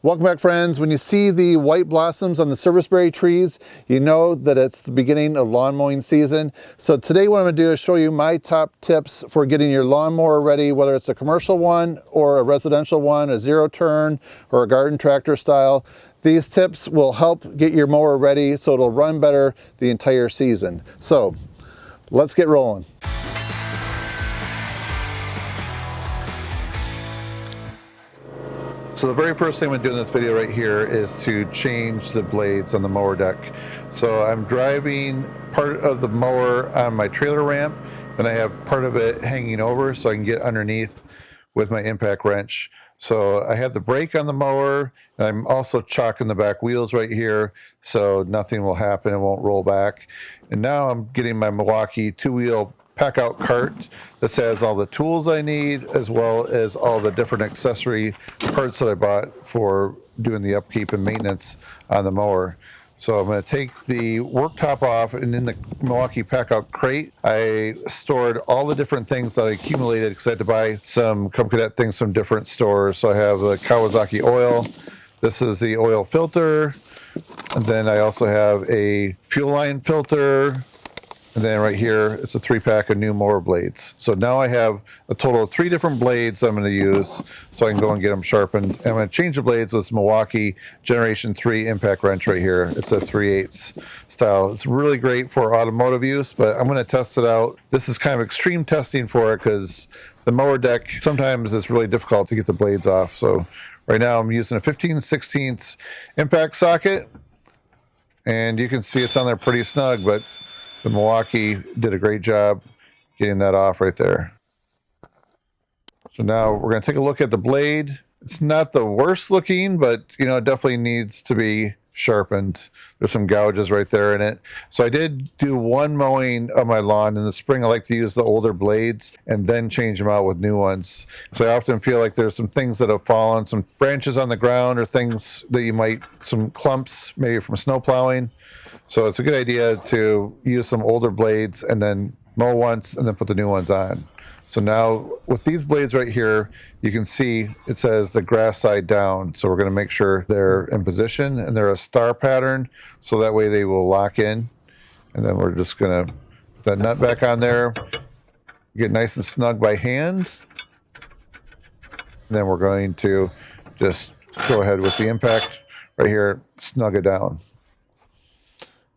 Welcome back, friends. When you see the white blossoms on the serviceberry trees, you know that it's the beginning of lawn mowing season. So today what I'm going to do is show you my top tips for getting your lawnmower ready, whether it's a commercial one or a residential one, a zero turn or a garden tractor style. These tips will help get your mower ready so it'll run better the entire season. So let's get rolling. So the very first thing I'm going to do in this video right here is to change the blades on the mower deck. So I'm driving part of the mower on my trailer ramp, and I have part of it hanging over so I can get underneath with my impact wrench. So I have the brake on the mower, and I'm also chalking the back wheels right here so nothing will happen, it won't roll back. And now I'm getting my Milwaukee two-wheel pack out cart. This has all the tools I need as well as all the different accessory parts that I bought for doing the upkeep and maintenance on the mower. So I'm going to take the worktop off, and in the Milwaukee pack out crate I stored all the different things that I accumulated because I had to buy some cadet things from different stores. So I have the Kawasaki oil, this is the oil filter, and then I also have a fuel line filter. And then right here, it's a 3-pack of new mower blades. So now I have a total of 3 different blades I'm going to use so I can go and get them sharpened. And I'm going to change the blades with this Milwaukee Generation 3 impact wrench right here. It's a 3/8 style. It's really great for automotive use, but I'm going to test it out. This is kind of extreme testing for it because the mower deck, sometimes it's really difficult to get the blades off. So right now I'm using a 15/16 impact socket. And you can see it's on there pretty snug, but the Milwaukee did a great job getting that off right there. So now we're going to take a look at the blade. It's not the worst looking, but you know, it definitely needs to be sharpened. There's some gouges right there in it. So I did do one mowing of my lawn in the spring. I like to use the older blades and then change them out with new ones. So I often feel like there's some things that have fallen, some branches on the ground or things that you might, some clumps maybe from snow plowing. So it's a good idea to use some older blades and then mow once and then put the new ones on. So now with these blades right here, you can see it says the grass side down. So we're going to make sure they're in position and they're a star pattern. So that way they will lock in. And then we're just going to put that nut back on there, get nice and snug by hand. And then we're going to just go ahead with the impact right here, snug it down.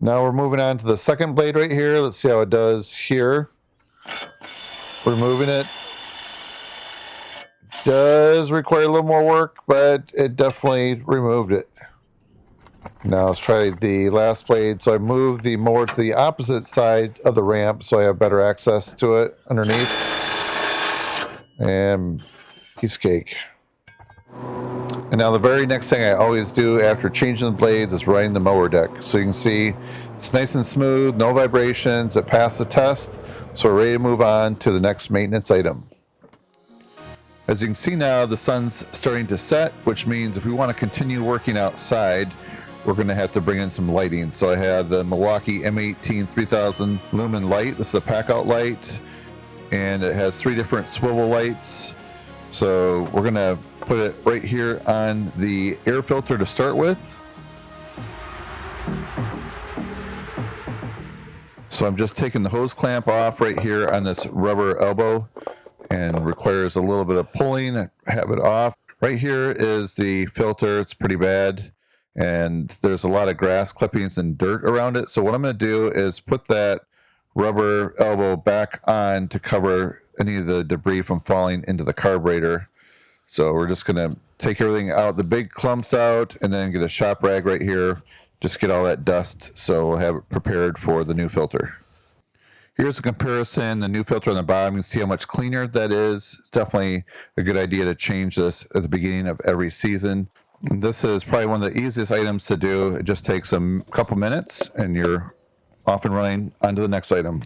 Now we're moving on to the second blade right here. Let's see how it does here. We're moving it. Does require a little more work, but it definitely removed it. Now let's try the last blade. So I moved the mower to the opposite side of the ramp so I have better access to it underneath. And piece of cake. And now the very next thing I always do after changing the blades is riding the mower deck. So you can see it's nice and smooth, no vibrations, it passed the test. So we're ready to move on to the next maintenance item. As you can see now, the sun's starting to set, which means if we want to continue working outside, we're going to have to bring in some lighting. So I have the Milwaukee M18 3000 lumen light. This is a pack out light, and it has 3 different swivel lights. So we're going to put it right here on the air filter to start with. So I'm just taking the hose clamp off right here on this rubber elbow, and requires a little bit of pulling and have it off. Right here is the filter. It's pretty bad, and there's a lot of grass clippings and dirt around it. So what I'm going to do is put that rubber elbow back on to cover any of the debris from falling into the carburetor. So we're just going to take everything out, the big clumps out, and then get a shop rag right here. Just get all that dust so we'll have it prepared for the new filter. Here's a comparison. The new filter on the bottom, you can see how much cleaner that is. It's definitely a good idea to change this at the beginning of every season. And this is probably one of the easiest items to do. It just takes a couple minutes and you're off and running on to the next item.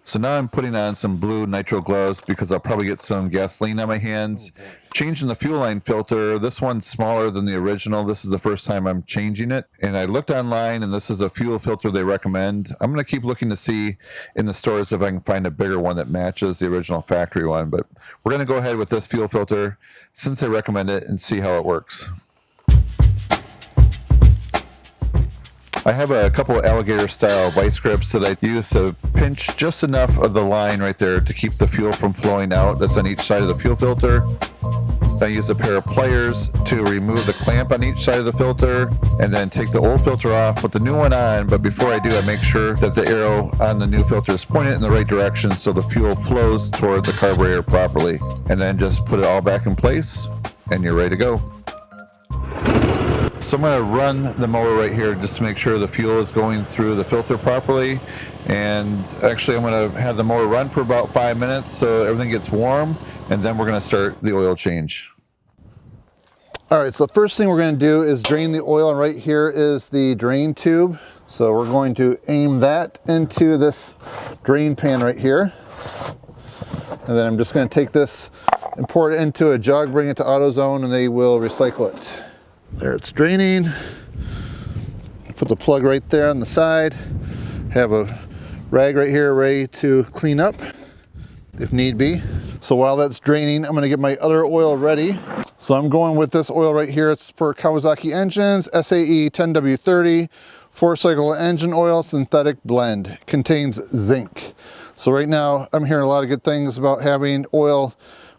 So now I'm putting on some blue nitro gloves because I'll probably get some gasoline on my hands. Changing the fuel line filter. This one's smaller than the original. This is the first time I'm changing it. And I looked online, and this is a fuel filter they recommend. I'm going to keep looking to see in the stores if I can find a bigger one that matches the original factory one. But we're going to go ahead with this fuel filter since they recommend it and see how it works. I have a couple of alligator style vice grips that I use to pinch just enough of the line right there to keep the fuel from flowing out. That's on each side of the fuel filter. I use a pair of pliers to remove the clamp on each side of the filter and then take the old filter off, put the new one on. But before I do, I make sure that the arrow on the new filter is pointed in the right direction so the fuel flows toward the carburetor properly. And then just put it all back in place and you're ready to go. So I'm going to run the mower right here just to make sure the fuel is going through the filter properly. And actually I'm going to have the mower run for about 5 minutes so everything gets warm, and then we're going to start the oil change. All right, so the first thing we're going to do is drain the oil, and right here is the drain tube. So we're going to aim that into this drain pan right here. And then I'm just going to take this and pour it into a jug, bring it to AutoZone, and they will recycle it. There, it's draining. Put the plug right there on the side. Have a rag right here ready to clean up if need be. So while that's draining, I'm going to get my other oil ready. So I'm going with this oil right here. It's for Kawasaki engines, SAE 10W30, 4-cycle engine oil, synthetic blend. Contains zinc. So right now I'm hearing a lot of good things about having oil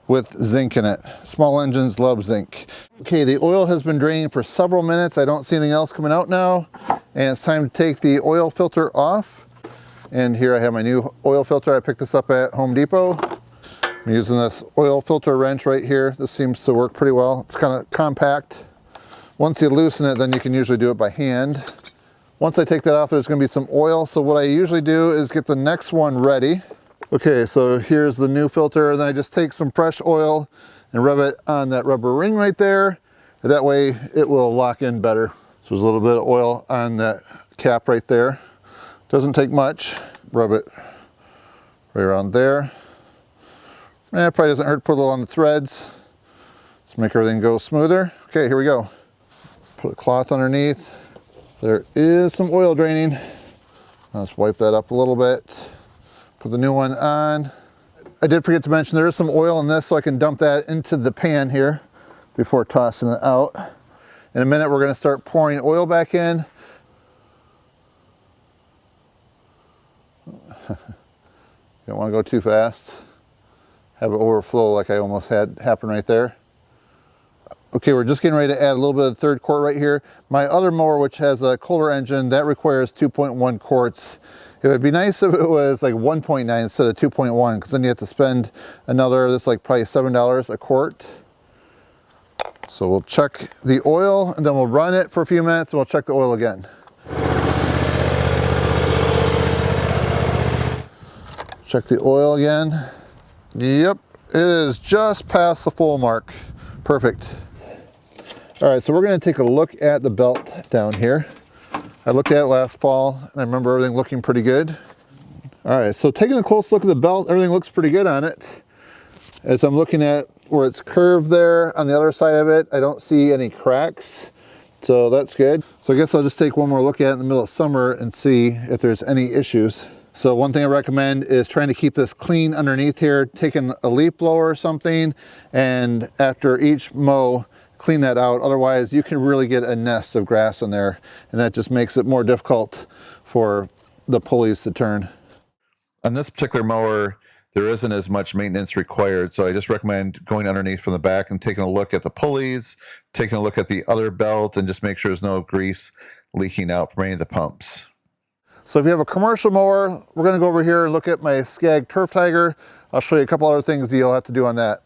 with zinc in it. Small engines love zinc. Okay, the oil has been draining for several minutes. I don't see anything else coming out now. And it's time to take the oil filter off. And here I have my new oil filter. I picked this up at Home Depot. I'm using this oil filter wrench right here. This seems to work pretty well. It's kind of compact. Once you loosen it, then you can usually do it by hand. Once I take that off, there's going to be some oil. So what I usually do is get the next one ready. Okay, so here's the new filter, and then I just take some fresh oil and rub it on that rubber ring right there. That way it will lock in better. So there's a little bit of oil on that cap right there. Doesn't take much. Rub it right around there. And it probably doesn't hurt to put a little on the threads. Let's make everything go smoother. Okay, here we go. Put a cloth underneath. There is some oil draining. Let's wipe that up a little bit. Put the new one on. I did forget to mention there is some oil in this, so I can dump that into the pan here before tossing it out. In a minute, we're going to start pouring oil back in. You don't want to go too fast. Have it overflow like I almost had happen right there. Okay, we're just getting ready to add a little bit of the third quart right here. My other mower, which has a Kohler engine, that requires 2.1 quarts. It would be nice if it was like 1.9 instead of 2.1, because then you have to spend another, this is like probably $7 a quart. So we'll check the oil, and then we'll run it for a few minutes, and we'll check the oil again. Check the oil again. Yep, it is just past the full mark. Perfect. All right, so we're going to take a look at the belt down here. I looked at it last fall, and I remember everything looking pretty good. All right, so taking a close look at the belt, everything looks pretty good on it. As I'm looking at where it's curved there on the other side of it, I don't see any cracks, so that's good. So I guess I'll just take one more look at it in the middle of summer and see if there's any issues. So one thing I recommend is trying to keep this clean underneath here, taking a leaf blower or something, and after each mow, clean that out. Otherwise, you can really get a nest of grass in there, and that just makes it more difficult for the pulleys to turn. On this particular mower, there isn't as much maintenance required, so I just recommend going underneath from the back and taking a look at the pulleys, taking a look at the other belt, and just make sure there's no grease leaking out from any of the pumps. So if you have a commercial mower, we're going to go over here and look at my Skag Turf Tiger. I'll show you a couple other things that you'll have to do on that.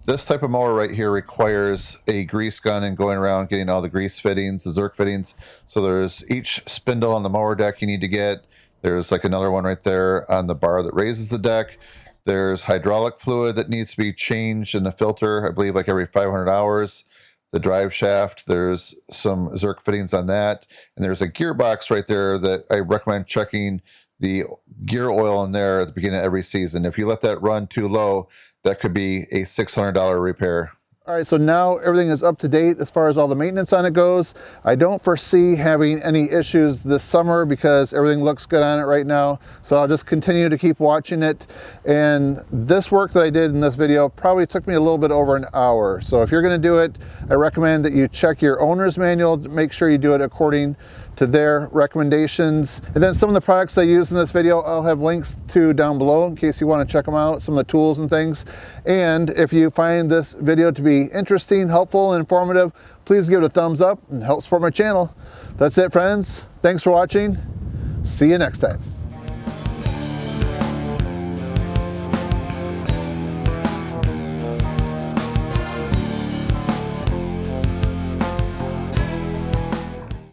This type of mower right here requires a grease gun and going around getting all the grease fittings, the Zerk fittings. So there's each spindle on the mower deck you need to get. There's like another one right there on the bar that raises the deck. There's hydraulic fluid that needs to be changed in the filter, I believe like every 500 hours. The drive shaft, there's some Zerk fittings on that. And there's a gearbox right there that I recommend checking the gear oil in there at the beginning of every season. If you let that run too low, that could be a $600 repair. All right, so now everything is up to date as far as all the maintenance on it goes. I don't foresee having any issues this summer because everything looks good on it right now. So I'll just continue to keep watching it. And this work that I did in this video probably took me a little bit over an hour. So if you're gonna do it, I recommend that you check your owner's manual to make sure you do it according to their recommendations. And then some of the products I use in this video, I'll have links to down below in case you want to check them out, some of the tools and things. And if you find this video to be interesting, helpful, and informative, please give it a thumbs up and help support my channel. That's it, friends. Thanks for watching. See you next time.